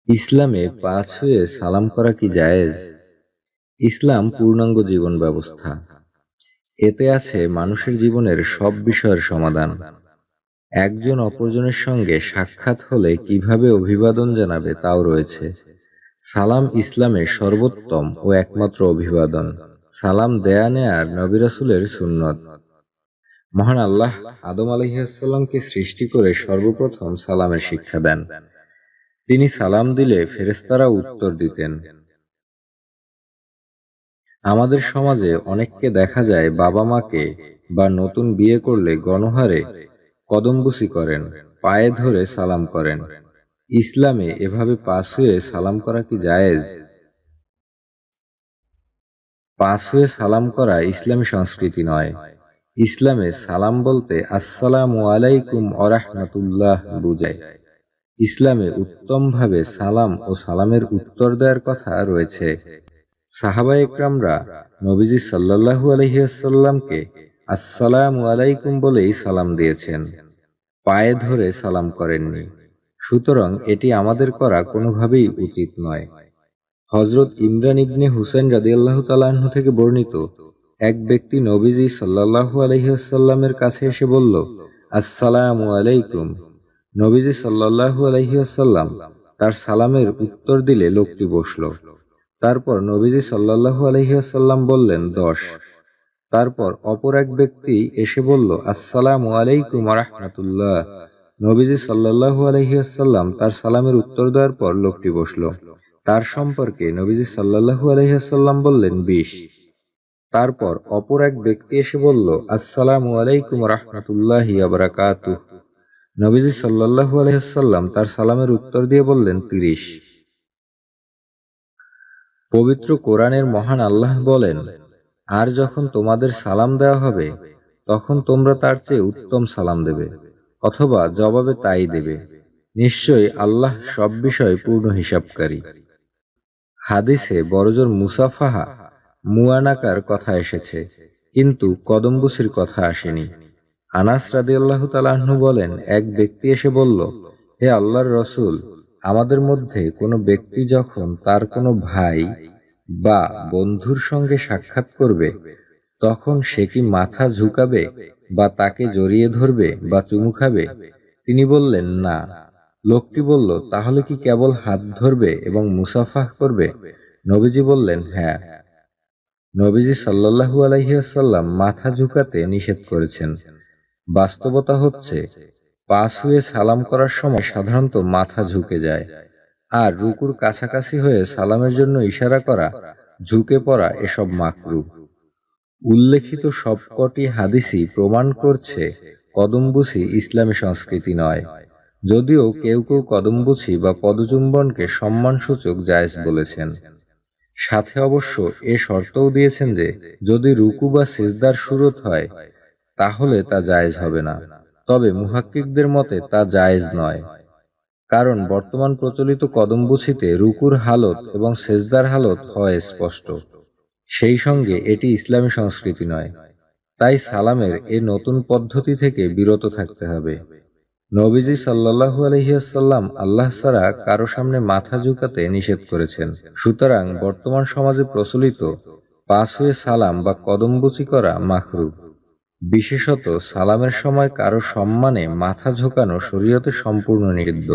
ইসলামে পা ছুঁয়ে সালাম করা কি জায়েজ? ইসলাম পূর্ণাঙ্গ জীবন ব্যবস্থা। এতে আছে মানুষের জীবনের সব বিষয়ের সমাধান। একজন অপরজনের সঙ্গে সাক্ষাৎ হলে কিভাবে অভিবাদন জানাবে তাও রয়েছে। সালাম ইসলামের সর্বোত্তম ও একমাত্র অভিবাদন। সালাম দেয়া নেয়ার নবী রাসূলের সুন্নত। মহান আল্লাহ আদম আলাইহিসসালামকে সৃষ্টি করে সর্বপ্রথম সালামের শিক্ষা দেন। তিনি সালাম দিলে ফেরেশতারা উত্তর দিতেন। আমাদের সমাজে অনেককে দেখা যায় বাবা মাকে বা নতুন বিয়ে করলে গণহারে কদমবুসি করেন, পায়ে ধরে সালাম করেন। ইসলামে এভাবে পা ছুঁয়ে সালাম করা কি জায়েজ? পা ছুঁয়ে সালাম করা ইসলামী সংস্কৃতি নয়। ইসলামে সালাম বলতে আসসালামু আলাইকুম ওয়া রাহমাতুল্লাহ বুঝায়। ইসলামে উত্তমভাবে সালাম ও সালামের উত্তর দেওয়ার কথা রয়েছে। সাহাবা একরামরা নবীজি সাল্লাল্লাহু আলাইহি ওয়াসাল্লামকে আসসালামু আলাইকুম বলেই সালাম দিয়েছেন, পায়ে ধরে সালাম করেননি। সুতরাং এটি আমাদের করা কোনোভাবেই উচিত নয়। হযরত ইমরান ইবনে হুসাইন রাদিয়াল্লাহু তাআলা আনহু থেকে বর্ণিত, এক ব্যক্তি নবীজি সাল্লাল্লাহু আলাইহি ওয়াসাল্লামের কাছে এসে বলল, আসসালামু আলাইকুম। নবীজি সাল্লাল্লাহু আলাইহি ওয়াসাল্লাম তার সালামের উত্তর দিলে লোকটি বসল। তারপর নবীজি সাল্লাল্লাহু আলাইহি ওয়াসাল্লাম বললেন 10। তারপর অপর এক ব্যক্তি এসে বলল, আসসালামু আলাইকুম ওয়া রাহমাতুল্লাহ। নবীজি সাল্লাল্লাহু আলাইহি ওয়াসাল্লাম তার সালামের উত্তর দেওয়ার পর লোকটি বসল। তার সম্পর্কে নবীজি সাল্লাল্লাহু আলাইহি ওয়াসাল্লাম বললেন 20। তারপর অপর এক ব্যক্তি এসে বলল, আসসালামু আলাইকুম ওয়া রাহমাতুল্লাহি ওয়া বারাকাতুহু। নবীজি সাল্লাল্লাহু আলাইহি ওয়াসাল্লাম তার সালামের উত্তর দিয়ে বললেন 30। পবিত্র কোরআনের মহান আল্লাহ বলেন, আর যখন তোমাদের সালাম দেওয়া হবে তখন তোমরা তার চেয়ে উত্তম সালাম দেবে, অথবা জবাবে তাই দেবে। নিশ্চয়ই আল্লাহ সব বিষয়ে পূর্ণ হিসাবকারী। হাদিসে বড়জোর মুসাফাহা মুয়ানাকার কথা এসেছে, কিন্তু কদমবুসির কথা আসেনি। আনাস রাদিয়াল্লাহু তাআলা আনহু বলেন, এক ব্যক্তি এসে বলল, হে আল্লাহর রাসূল, আমাদের মধ্যে কোনো ব্যক্তি যখন তার কোনো ভাই বা বন্ধুর সঙ্গে সাক্ষাৎ করবে তখন সে কি মাথা ঝুঁকাবে বা তাকে জড়িয়ে ধরবে বা চুমু খাবে? তিনি বললেন, না। লোকটি বলল, তাহলে কি কেবল হাত ধরবে এবং মুসাফাহ করবে? নবীজি বললেন, হ্যাঁ। নবীজি সাল্লাল্লাহু আলাইহি ওয়াসাল্লাম মাথা ঝুঁকাতে নিষেধ করেছেন। বাস্তবতা হচ্ছে, পা ছুঁয়ে সালাম করার সময় সাধারণত মাথা ঝুঁকে যায়, আর রুকুর কাছাকাছি হয়ে সালামের জন্য ইশারা করা, ঝুঁকে পড়া এসব মাকরুহ। উল্লেখিত সবকটি হাদিসই প্রমাণ করছে কদমবুসি ইসলামী সংস্কৃতি নয়। যদিও কেউ কেউ কদমবুসি বা পদচুম্বনকে সম্মানসূচক জায়েজ বলেছেন। সাথে অবশ্য এ শর্তও দিয়েছেন যে যদি রুকু বা সিজদার সুরত হয় তাহলে তা জায়েজ হবে না। তবে মুহাক্কিকদের মতে তা জায়েজ নয়, কারণ বর্তমান প্রচলিত কদমবুসিতে রুকুর হালত এবং সেজদার হালত হয় স্পষ্ট। সেই সঙ্গে এটি ইসলামী সংস্কৃতি নয়, তাই সালামের এ নতুন পদ্ধতি থেকে বিরত থাকতে হবে। নবীজি সাল্লাল্লাহু আলাইহি ওয়াসাল্লাম আল্লাহ ছাড়া কারো সামনে মাথা ঝুঁকাতে নিষেধ করেছেন। সুতরাং বর্তমান সমাজে প্রচলিত পা ছুঁয়ে সালাম বা কদমবুসি করা মাকরুহ। বিশেষত সালামের সময় কারো সম্মানে মাথা ঝোঁকানো শরীয়তে সম্পূর্ণ নিষিদ্ধ।